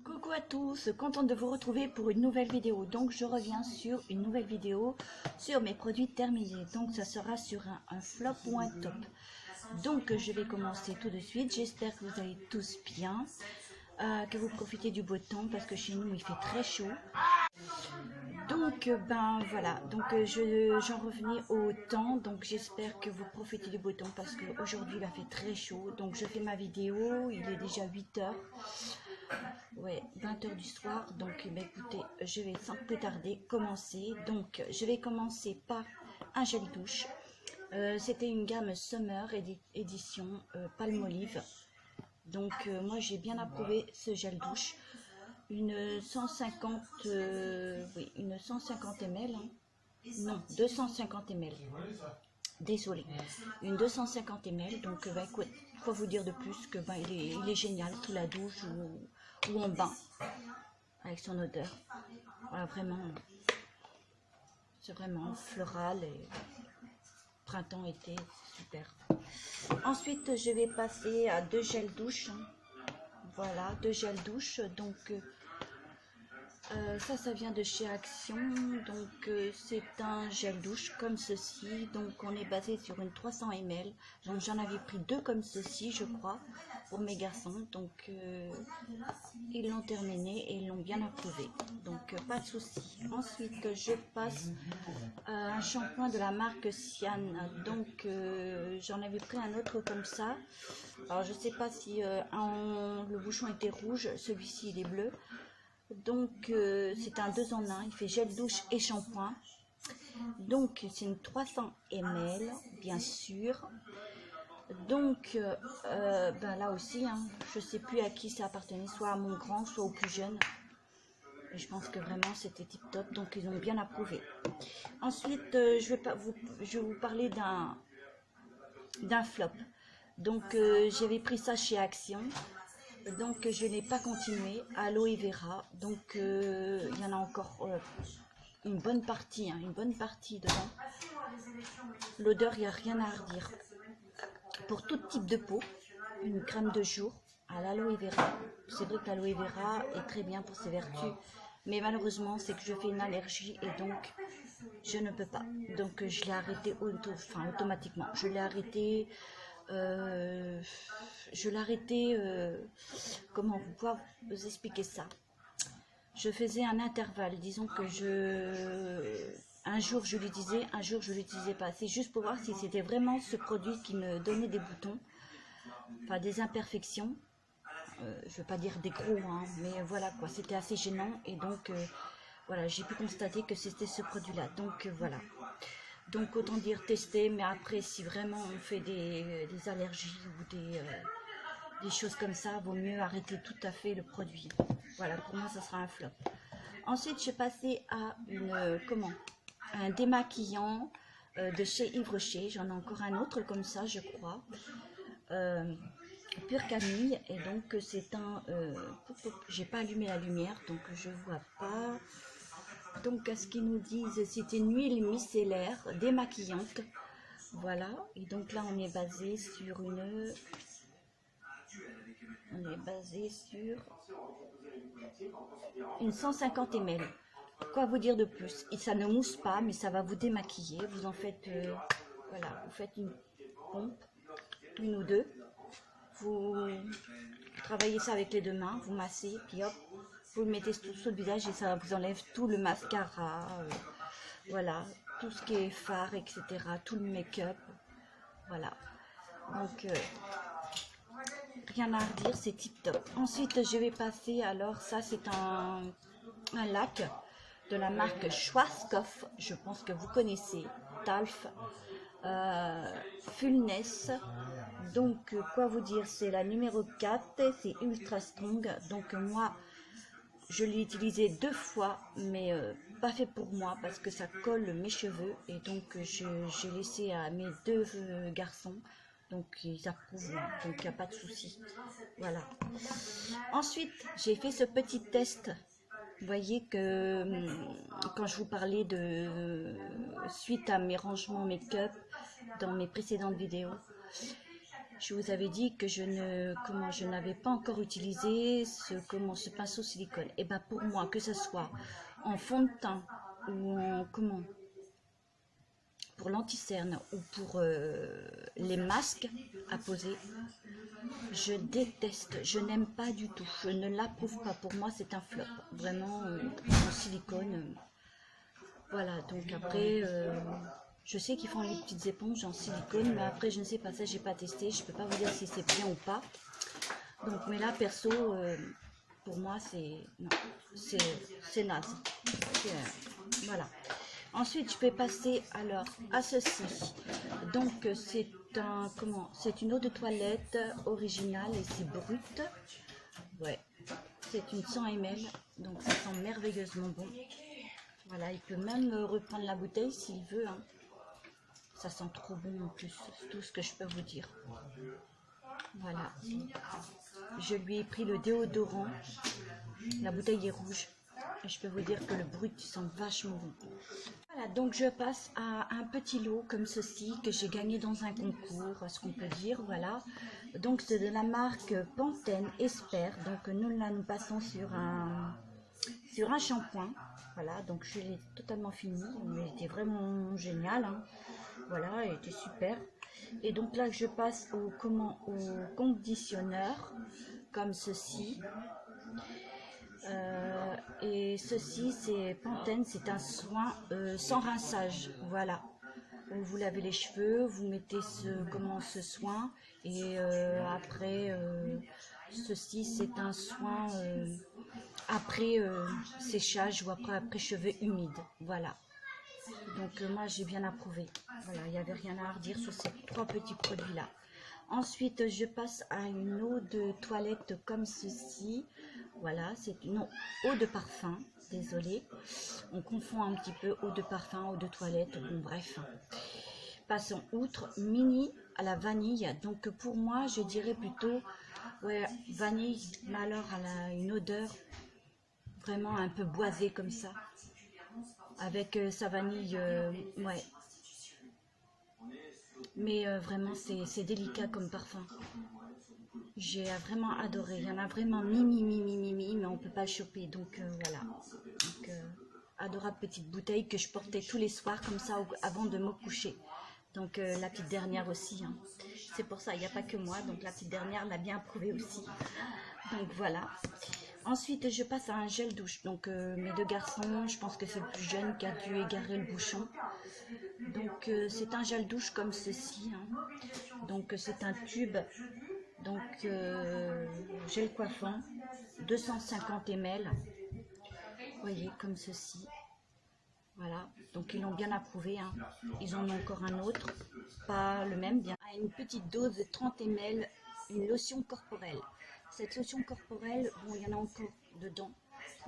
Coucou à tous, contente de vous retrouver pour une nouvelle vidéo. Donc je reviens sur une nouvelle vidéo sur mes produits terminés. Donc ça sera sur un flop ou un top. Donc je vais commencer tout de suite. J'espère que vous allez tous bien, que vous profitez du beau temps parce que chez nous il fait très chaud. Donc ben voilà, donc j'en revenais au temps, donc j'espère que vous profitez du beau temps parce qu'aujourd'hui il a fait très chaud. Donc je fais ma vidéo, il est déjà 8 heures. Ouais, 20 heures du soir. Donc bah, écoutez, je vais sans plus tarder commencer. Donc je vais commencer par un gel douche. C'était une gamme Summer édition Palmolive. Donc moi j'ai bien approuvé ce gel douche. Une 150 oui, une 150 ml, hein. Non, 250 ml. Désolée, une 250 ml. Donc bah, écoute, faut vous dire de plus que bah, il est génial sous la douche ou en bain avec son odeur. Voilà, vraiment, c'est vraiment floral et printemps-été, super. Ensuite, je vais passer à deux gels douche. Voilà, deux gels douche. Donc, ça vient de chez Action. Donc, c'est un gel douche comme ceci. Donc, on est basé sur une 300 ml. Donc, j'en avais pris deux comme ceci, je crois, pour mes garçons. Donc, ils l'ont terminé et ils l'ont bien approuvé. Donc, pas de souci. Ensuite, je passe à un shampoing de la marque Sian. Donc, j'en avais pris un autre comme ça. Alors, je sais pas si le bouchon était rouge. Celui-ci, il est bleu. Donc c'est un 2 en 1, il fait gel douche et shampoing. Donc c'est une 300 ml bien sûr. Donc ben là aussi hein, je sais plus à qui ça appartenait, soit à mon grand soit au plus jeune. Et je pense que vraiment c'était tip top, donc ils ont bien approuvé. Ensuite je vais vous parler d'un flop. Donc j'avais pris ça chez Action. Donc je n'ai pas continué. Aloe vera. Donc il y en a encore une bonne partie, hein, une bonne partie dedans. L'odeur, il n'y a rien à redire. Pour tout type de peau, une crème de jour à l'aloe vera. C'est vrai que l'aloe vera est très bien pour ses vertus, mais malheureusement c'est que je fais une allergie et donc je ne peux pas. Donc je l'ai arrêté automatiquement. Je l'ai arrêté. Comment pouvoir vous expliquer ça? Je faisais un intervalle, disons que un jour je l'utilisais, un jour je l'utilisais pas. C'est juste pour voir si c'était vraiment ce produit qui me donnait des boutons, enfin des imperfections. Je veux pas dire des gros, hein, mais voilà quoi, c'était assez gênant et donc voilà, j'ai pu constater que c'était ce produit-là. Donc voilà. Donc autant dire tester, mais après si vraiment on fait des allergies ou des choses comme ça, vaut mieux arrêter tout à fait le produit. Voilà, pour moi ça sera un flop. Ensuite je suis passée à un démaquillant de chez Yves Rocher. J'en ai encore un autre comme ça je crois. Pure Camille, et donc c'est un j'ai pas allumé la lumière donc je vois pas. Donc à ce qu'ils nous disent, c'est une huile micellaire démaquillante. Voilà, et donc là on est basé sur une 150 ml. Quoi vous dire de plus? Et ça ne mousse pas, mais ça va vous démaquiller. Vous en faites, voilà, vous faites une pompe, une ou deux. Vous travaillez ça avec les deux mains, vous massez, puis hop, vous le mettez sous le visage et ça vous enlève tout le mascara, voilà, tout ce qui est fard, etc., tout le make-up, voilà. Donc, rien à redire, c'est tip top. Ensuite, je vais passer, alors ça c'est un lac de la marque Schwarzkopf, je pense que vous connaissez, Talf, Fullness. Donc quoi vous dire, c'est la numéro 4, c'est ultra strong. Donc moi je l'ai utilisé deux fois, mais pas fait pour moi parce que ça colle mes cheveux, et donc j'ai laissé à mes deux garçons, donc ils approuvent, donc il n'y a pas de souci. Voilà. Ensuite j'ai fait ce petit test. Vous voyez que quand je vous parlais de suite à mes rangements make-up dans mes précédentes vidéos, je vous avais dit que je n'avais pas encore utilisé ce pinceau silicone. Et ben pour moi, que ce soit en fond de teint ou en pour l'anti-cerne ou pour les masques à poser, je déteste, je n'aime pas du tout, je ne l'approuve pas. Pour moi, c'est un flop, vraiment en silicone. Voilà, donc après, je sais qu'ils font les petites éponges en silicone, mais après, je ne sais pas, ça, j'ai pas testé, je peux pas vous dire si c'est bien ou pas. Donc, mais là, perso, pour moi, c'est naze. Voilà. Ensuite, je vais passer alors à ceci. Donc, c'est une eau de toilette originale et c'est brut. Ouais, c'est une 100 ml, donc ça sent merveilleusement bon. Voilà, il peut même reprendre la bouteille s'il veut. Hein. Ça sent trop bon en plus, c'est tout ce que je peux vous dire. Voilà. Je lui ai pris le déodorant. La bouteille est rouge. Et je peux vous dire que le brut sent vachement bon. Voilà, donc je passe à un petit lot comme ceci que j'ai gagné dans un concours, ce qu'on peut dire, voilà. Donc c'est de la marque Pantene Espère. Donc nous passons sur un shampoing. Voilà, donc je l'ai totalement fini. Il était vraiment génial. Hein. Voilà, il était super. Et donc là je passe au conditionneur comme ceci. Et ceci c'est Pantene, c'est un soin sans rinçage, voilà. Vous lavez les cheveux, vous mettez ce soin et après ceci c'est un soin après séchage ou après cheveux humides, voilà. Donc moi j'ai bien approuvé, voilà, il n'y avait rien à redire sur ces trois petits produits là. Ensuite je passe à une eau de toilette comme ceci. Voilà, c'est une eau de parfum, désolé, on confond un petit peu eau de parfum, eau de toilette, bon bref. Passons outre, mini à la vanille, donc pour moi je dirais plutôt, ouais, vanille, mais alors elle a une odeur vraiment un peu boisée comme ça, avec sa vanille, ouais. Mais vraiment c'est délicat comme parfum. J'ai vraiment adoré. Il y en a vraiment mais on peut pas le choper. Donc voilà. Donc, adorable petite bouteille que je portais tous les soirs comme ça avant de me coucher. Donc la petite dernière aussi. Hein. C'est pour ça, il n'y a pas que moi. Donc la petite dernière l'a bien approuvé aussi. Donc voilà. Ensuite, je passe à un gel douche. Donc mes deux garçons, je pense que c'est le plus jeune qui a dû égarer le bouchon. Donc c'est un gel douche comme ceci. Hein. Donc c'est un tube. Donc gel coiffant 250 ml, vous voyez comme ceci, voilà, donc ils l'ont bien approuvé, hein. Ils en ont encore un autre, pas le même, bien à une petite dose de 30 ml, une lotion corporelle. Cette lotion corporelle, bon il y en a encore dedans,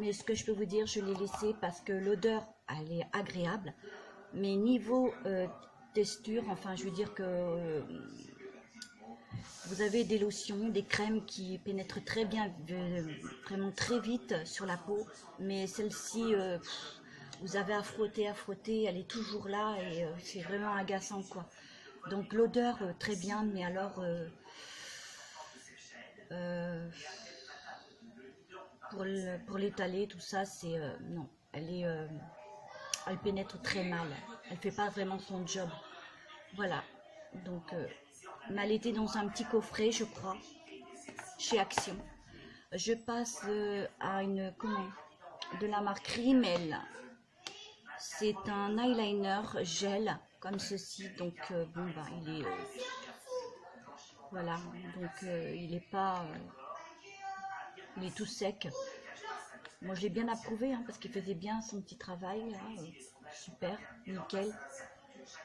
mais ce que je peux vous dire, je l'ai laissé parce que l'odeur elle est agréable, mais niveau texture, enfin je veux dire que vous avez des lotions, des crèmes qui pénètrent très bien, vraiment très vite sur la peau. Mais celle-ci, vous avez à frotter, elle est toujours là et c'est vraiment agaçant quoi. Donc l'odeur, très bien, mais alors pour l'étaler, tout ça, c'est non, elle pénètre très mal. Elle fait pas vraiment son job. Voilà, donc... mais elle était dans un petit coffret, je crois, chez Action. Je passe à de la marque Rimmel. C'est un eyeliner gel, comme ceci. Donc, bon, bah, il est... voilà, donc il est pas... il est tout sec. Moi, je l'ai bien approuvé, hein, parce qu'il faisait bien son petit travail. Là, super, nickel.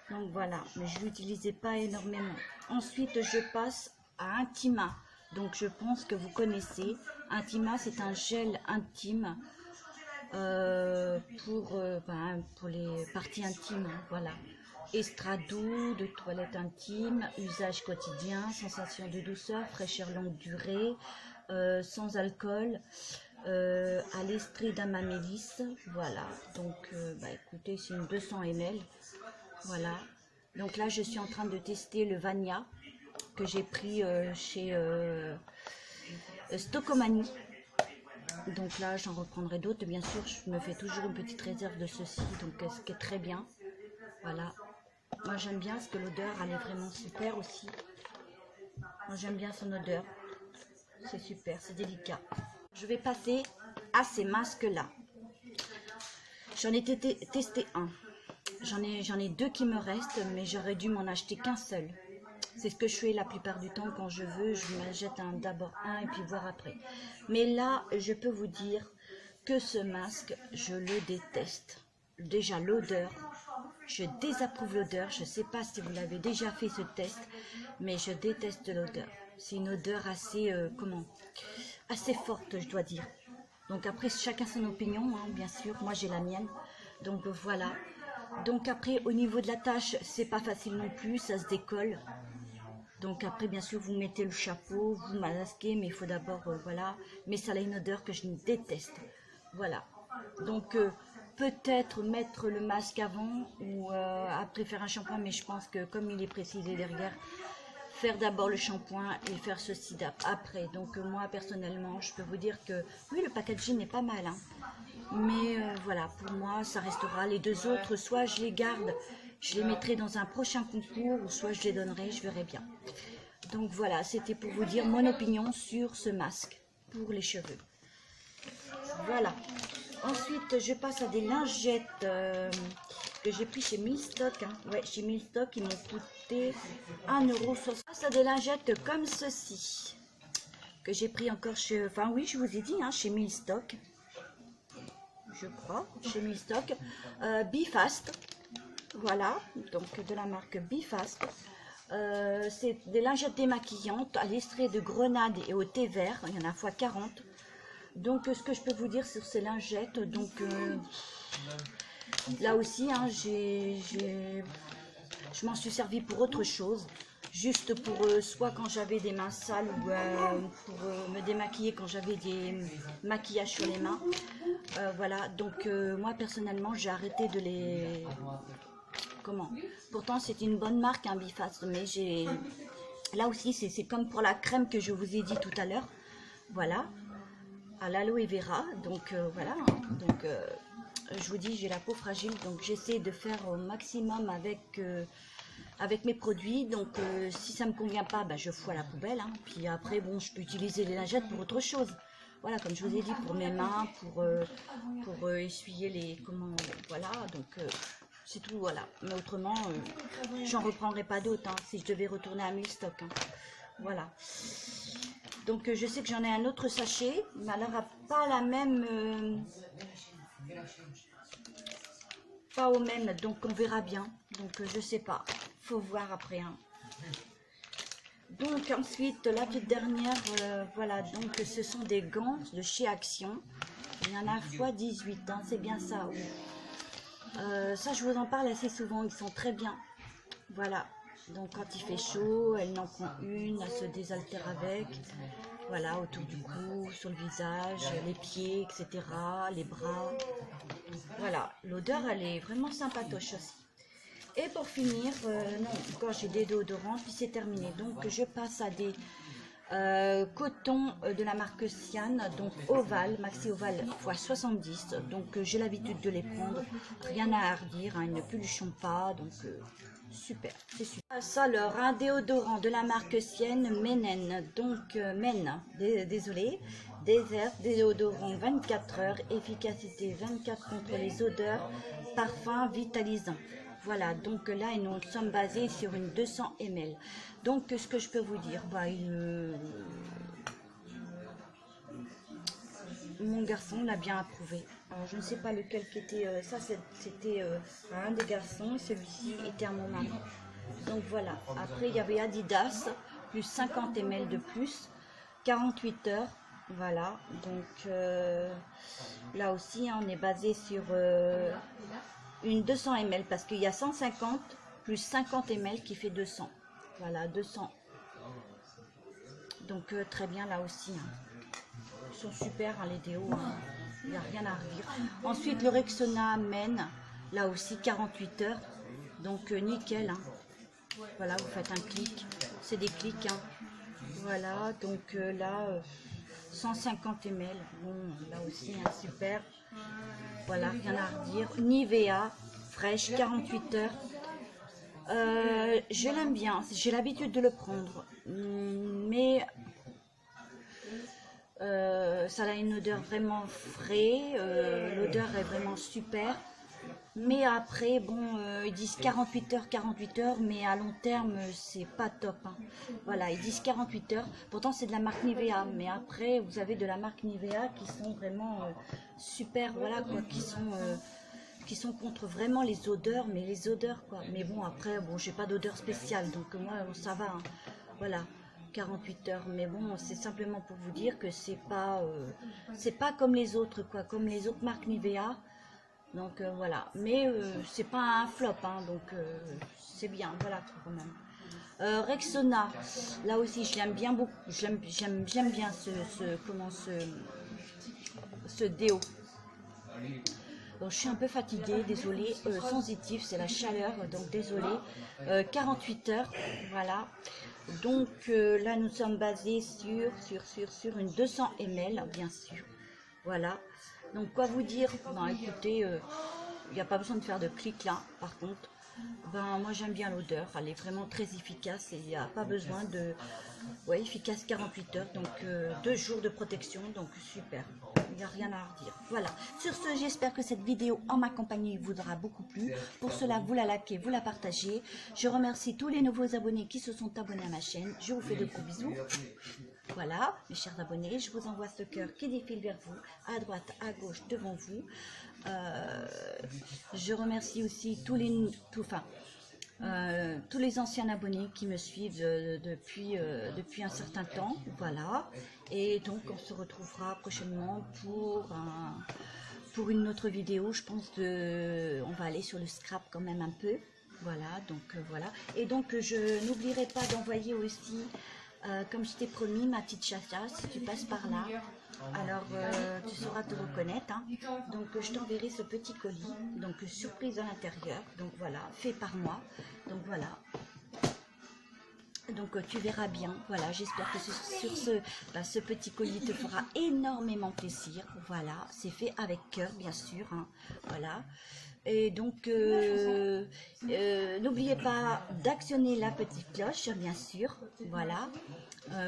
Donc voilà, mais je ne l'utilisais pas énormément. Ensuite, je passe à Intima. Donc je pense que vous connaissez. Intima, c'est un gel intime pour les parties intimes. Hein, voilà. Extra doux, de toilette intime, usage quotidien, sensation de douceur, fraîcheur longue durée, sans alcool, à l'estrie d'amamélis. Voilà, donc écoutez, c'est une 200 ml. Voilà, donc là je suis en train de tester le Vania que j'ai pris chez Stocomanie. Donc là, j'en reprendrai d'autres. Bien sûr, je me fais toujours une petite réserve de ceci, donc ce qui est très bien. Voilà. Moi, j'aime bien parce que l'odeur, elle est vraiment super aussi. Moi, j'aime bien son odeur. C'est super, c'est délicat. Je vais passer à ces masques-là. J'en ai testé un. J'en ai deux qui me restent, mais j'aurais dû m'en acheter qu'un seul. C'est ce que je fais la plupart du temps quand je veux. Je m'achète d'abord un et puis voir après. Mais là, je peux vous dire que ce masque, je le déteste. Déjà, l'odeur. Je désapprouve l'odeur. Je ne sais pas si vous l'avez déjà fait ce test, mais je déteste l'odeur. C'est une odeur assez, assez forte, je dois dire. Donc après, chacun son opinion, hein, bien sûr. Moi, j'ai la mienne. Donc voilà. Donc après, au niveau de la tâche, c'est pas facile non plus. Ça se décolle. Donc après, bien sûr, vous mettez le chapeau, vous masquez, mais il faut d'abord, voilà. Mais ça a une odeur que je déteste. Voilà. Donc peut-être mettre le masque avant ou après faire un shampoing, mais je pense que comme il est précisé derrière, faire d'abord le shampoing et faire ceci après. Donc moi, personnellement, je peux vous dire que oui, le packaging n'est pas mal, hein. Mais voilà, pour moi, ça restera. Les deux autres, soit je les garde, je les mettrai dans un prochain concours, ou soit je les donnerai, je verrai bien. Donc voilà, c'était pour vous dire mon opinion sur ce masque pour les cheveux. Voilà. Ensuite, je passe à des lingettes que j'ai pris chez Milstock. Hein. Ouais, chez Milstock, ils m'ont coûté 1,60 €. Je passe à des lingettes comme ceci, que j'ai pris encore chez... Enfin oui, je vous ai dit, hein, chez Milstock. Je crois, chez Milstock. Bifast. Voilà, donc de la marque Bifast. C'est des lingettes démaquillantes à l'extrait de grenade et au thé vert. Il y en a fois 40. Donc ce que je peux vous dire sur ces lingettes, donc là aussi, hein, je m'en suis servi pour autre chose. Juste pour soit quand j'avais des mains sales ou pour me démaquiller quand j'avais des maquillages sur les mains. Voilà, donc moi personnellement j'ai arrêté de les... Pourtant c'est une bonne marque, un Bifast, mais j'ai... Là aussi c'est comme pour la crème que je vous ai dit tout à l'heure. Voilà, à l'aloe vera, donc voilà, hein. Donc je vous dis, j'ai la peau fragile, donc j'essaie de faire au maximum avec mes produits. Donc si ça me convient pas, bah, je fous à la poubelle, hein. Puis après, bon, je peux utiliser les lingettes pour autre chose. Voilà, comme je vous ai dit, pour mes mains, pour essuyer les... Voilà, donc c'est tout, voilà. Mais autrement, j'en reprendrai pas d'autres, hein, si je devais retourner à Milstock, hein. Voilà. Donc je sais que j'en ai un autre sachet, mais alors pas la même... pas au même, donc on verra bien. Donc je sais pas, faut voir après, hein. Donc ensuite, la petite dernière, voilà, donc ce sont des gants de chez Action. Il y en a fois 18, hein, c'est bien ça. Oui. Ça, je vous en parle assez souvent, ils sont très bien. Voilà, donc quand il fait chaud, elle en prend une, elle se désaltère avec. Voilà, autour du cou, sur le visage, les pieds, etc., les bras. Voilà, l'odeur, elle est vraiment sympatoche aussi. Et pour finir, non, encore j'ai des déodorants, puis c'est terminé. Donc je passe à des cotons de la marque Sian, donc Oval, Maxi Oval x 70. Donc j'ai l'habitude de les prendre, rien à redire, hein, ils ne polluent pas, donc super, c'est super. Ça alors, un déodorant de la marque Sian, Menen, donc désolé, Desert, déodorant 24 heures, efficacité 24 contre les odeurs, parfum vitalisant. Voilà, donc là, nous sommes basés sur une 200 ml. Donc, ce que je peux vous dire, bah, mon garçon l'a bien approuvé. Alors, je ne sais pas lequel qui était... ça, c'était un des garçons, celui-ci était à mon mari. Donc, voilà. Après, il y avait Adidas, plus 50 ml de plus, 48 heures. Voilà, donc là aussi, hein, on est basé sur... une 200 ml parce qu'il y a 150 plus 50 ml qui fait 200. Voilà, 200. Donc très bien là aussi, hein. Ils sont super, hein, les déos, hein. Il n'y a rien à redire. Ensuite le Rexona Men, là aussi 48 heures. Donc nickel, hein. Voilà, vous faites un clic, c'est des clics, hein. Voilà, donc là, 150 ml. Bon, là aussi, hein, super. Voilà, rien à redire. Nivea, fraîche, 48 heures. Je l'aime bien, j'ai l'habitude de le prendre. Mais ça a une odeur vraiment frais. L'odeur est vraiment super. Mais après, bon, ils disent 48 heures, mais à long terme, c'est pas top, hein. Voilà, ils disent 48 heures. Pourtant, c'est de la marque Nivea. Mais après, vous avez de la marque Nivea qui sont vraiment super, voilà, quoi, qui sont contre vraiment les odeurs, mais les odeurs, quoi. Mais bon, après, bon, j'ai pas d'odeur spéciale, donc moi, ça va, hein. Voilà. 48 heures, mais bon, c'est simplement pour vous dire que c'est pas comme les autres, quoi, comme les autres marques Nivea. Donc voilà, mais c'est pas un flop, hein, donc c'est bien, voilà quand même. Rexona, là aussi je l'aime bien beaucoup, j'aime bien ce déo. Donc, je suis un peu fatiguée, désolée, sensitive, c'est la chaleur, donc désolée. 48 heures, voilà. Donc là nous sommes basés sur une 200 ml, bien sûr. Voilà. Donc quoi vous dire? Non, écoutez, il n'y a pas besoin de faire de clic là, par contre. Ben, moi j'aime bien l'odeur, elle est vraiment très efficace et il n'y a pas besoin de... Ouais, efficace 48 heures, donc 2 jours de protection, donc super, il n'y a rien à redire. Voilà, sur ce, j'espère que cette vidéo en ma compagnie vous aura beaucoup plu. Pour cela, vous la likez, vous la partagez. Je remercie tous les nouveaux abonnés qui se sont abonnés à ma chaîne. Je vous fais de gros bisous. Voilà, mes chers abonnés, je vous envoie ce cœur qui défile vers vous, à droite, à gauche, devant vous. Je remercie aussi tous les anciens abonnés qui me suivent depuis un certain temps. Voilà, et donc on se retrouvera prochainement pour une autre vidéo. Je pense on va aller sur le scrap quand même un peu. Voilà, donc voilà. Et donc je n'oublierai pas d'envoyer aussi, comme je t'ai promis, ma petite chacha, si tu passes par là. Alors tu sauras te reconnaître, hein. Donc je t'enverrai ce petit colis, donc surprise à l'intérieur, donc voilà, fait par moi, donc voilà. Donc tu verras bien, voilà, j'espère que ce petit colis te fera énormément plaisir. Voilà, c'est fait avec cœur, bien sûr, hein. Voilà. Et donc n'oubliez pas d'actionner la petite cloche, bien sûr, voilà,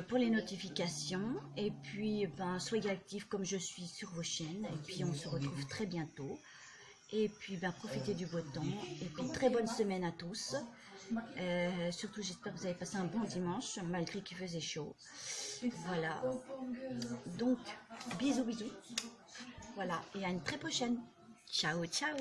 pour les notifications. Et puis soyez actifs comme je suis sur vos chaînes, et puis on se retrouve très bientôt. Et puis profitez du beau temps, et puis très bonne semaine à tous. Surtout j'espère que vous avez passé un bon dimanche malgré qu'il faisait chaud. Voilà, donc bisous, voilà, et à une très prochaine. Ciao, ciao.